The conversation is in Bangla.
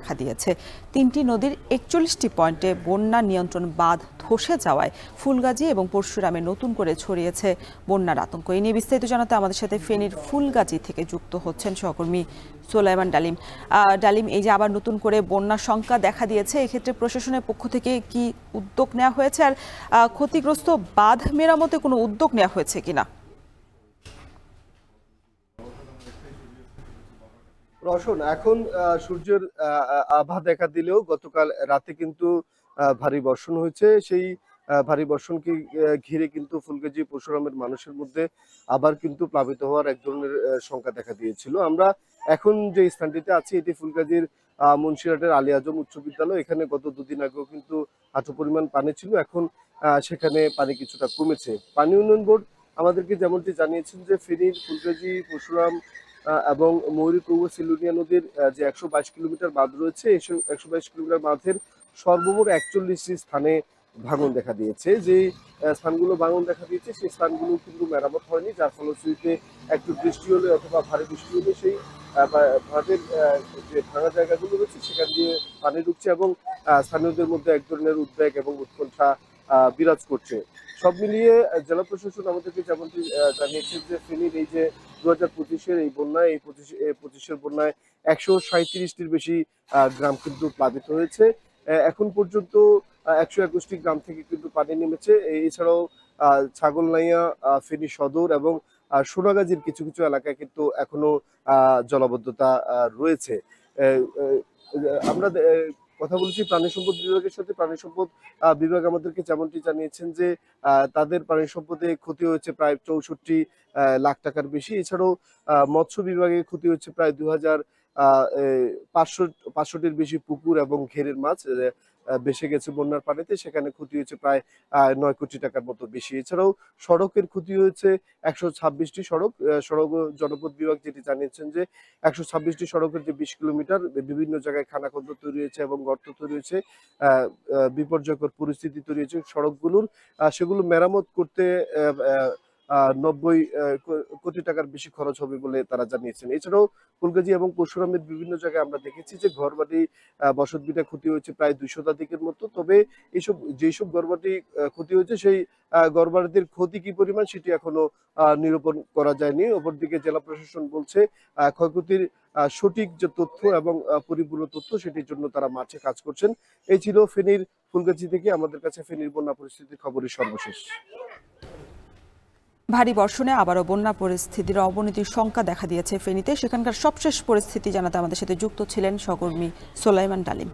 দেখা দিয়েছে। 3টি নদীর 41টি পয়েন্টে বন্যা নিয়ন্ত্রণ বাঁধ ধসে যাওয়ায় ফুলগাজী এবং পরশুরামে নতুন করে ছড়িয়েছে বন্যার আতঙ্ক। এই নিয়ে বিস্তারিত জানাতে আমাদের সাথে ফেনীর ফুলগাজী থেকে যুক্ত হচ্ছেন সহকর্মী সোলাইমান ডালিম। ডালিম, এই যে আবার নতুন করে বন্যার শঙ্কা দেখা দিয়েছে, এক্ষেত্রে প্রশাসনের পক্ষ থেকে কি উদ্যোগ নেওয়া হয়েছে, আর ক্ষতিগ্রস্ত বাঁধ মেরামতে কোনো উদ্যোগ নেওয়া হয়েছে কিনা? রওশন, এখন সূর্যের আভা দেখা দিলেও গতকাল রাতে কিন্তু ভারী বর্ষণ হয়েছে। সেই ভারী বর্ষণকে ঘিরে কিন্তু ফুলগাজী পরশুরামের মানুষের মধ্যে আবার কিন্তু প্লাবিত হওয়ার এক ধরনের শঙ্কা দেখা দিয়েছিল। আমরা এখন যে স্থানটিতে আছি এটি ফুলগাজীর মুন্সিরহাটের আলী আজম উচ্চ বিদ্যালয়। এখানে গত দুদিন আগেও কিন্তু হাঁটু পরিমাণ পানি ছিল, এখন সেখানে পানি কিছুটা কমেছে। পানি উন্নয়ন বোর্ড আমাদেরকে যেমনটি জানিয়েছেন যে ফেনীর ফুলগাজী পরশুরাম এবং ময়ূরী কৌয়া সিলুনিয়া নদীর যে 122 কিলোমিটার বাঁধ রয়েছে, এই 122 কিলোমিটার বাঁধের সর্বমোট 41টি স্থানে ভাঙন দেখা দিয়েছে। যে স্থানগুলো ভাঙন দেখা দিয়েছে সেই স্থানগুলো কিন্তু মেরামত হয়নি, যার ফলশ্রুতিতে একটু বৃষ্টি হলে অথবা ভারী বৃষ্টি হলে সেই বাঁধের যে ভাঙা জায়গাগুলো রয়েছে সেখান দিয়ে পানি ঢুকছে এবং স্থানীয়দের মধ্যে এক ধরনের উদ্বেগ এবং উৎকণ্ঠা বিরাজ করছে। সব মিলিয়ে জেলা প্রশাসন আমাদেরকে যেমনটি জানিয়েছে যে ফেনীর এই যে 2025-এর এই বন্যায়, এই 25-এর বন্যায় 137টির বেশি গ্রাম কিন্তু প্লাবিত হয়েছে। এখন পর্যন্ত 121টি গ্রাম থেকে কিন্তু পানি নেমেছে। এছাড়াও ছাগলনাইয়া, ফেনী সদর এবং সোনাগাজীর কিছু কিছু এলাকায় কিন্তু এখনো জলাবদ্ধতা রয়েছে। আমরা কথা বলেছি প্রাণী সম্পদ বিভাগের সাথে। প্রাণী সম্পদ বিভাগ আমাদেরকে যেমনটি জানিয়েছেন যে তাদের প্রাণী সম্পদে ক্ষতি হয়েছে প্রায় 64 লাখ টাকার বেশি। এছাড়াও মৎস্য বিভাগে ক্ষতি হচ্ছে প্রায় 2500-500টির বেশি পুকুর এবং ঘেরের মাছ ভেসে গেছে বন্যার পানিতে, সেখানে ক্ষতি হয়েছে প্রায় 9 কোটি টাকার মতো বেশি। এছাড়াও সড়কের ক্ষতি হয়েছে 126টি সড়ক। সড়ক ও জনপথ বিভাগ যেটি জানিয়েছেন যে 126টি সড়কের যে 20 কিলোমিটার বিভিন্ন জায়গায় খানাখন্দ তৈরি হয়েছে এবং গর্ত তৈরি হয়েছে, বিপর্যয়কর পরিস্থিতি তৈরি হয়েছে সড়কগুলোর। সেগুলো মেরামত করতে 90 কোটি টাকার বেশি খরচ হবে বলে তারা জানিয়েছেন। এছাড়াও ফুলগাজী এবং পরশুরামের বিভিন্ন জায়গায় আমরা দেখেছি যে ঘরবাড়ি, বসতভিটা ক্ষতি হয়েছে প্রায় 200 শতাধিকের মতো। তবে যেসব ঘরবাড়ি ক্ষতি হয়েছে সেই ঘরবাড়িদের ক্ষতি কি পরিমাণ সেটি এখনো নিরূপণ করা যায়নি। অপরদিকে জেলা প্রশাসন বলছে ক্ষয়ক্ষতির সঠিক যে তথ্য এবং পরিপূর্ণ তথ্য সেটির জন্য তারা মাঠে কাজ করছেন। এই ছিল ফেনীর ফুলগাজী থেকে আমাদের কাছে ফেনীর বন্যা পরিস্থিতির খবরের সর্বশেষ। ভারী বর্ষণে আবারও বন্যা পরিস্থিতির অবনতির শঙ্কা দেখা দিয়েছে ফেনীতে। সেখানকার সবশেষ পরিস্থিতি জানাতে আমাদের সাথে যুক্ত ছিলেন সহকর্মী সোলাইমান ডালিম।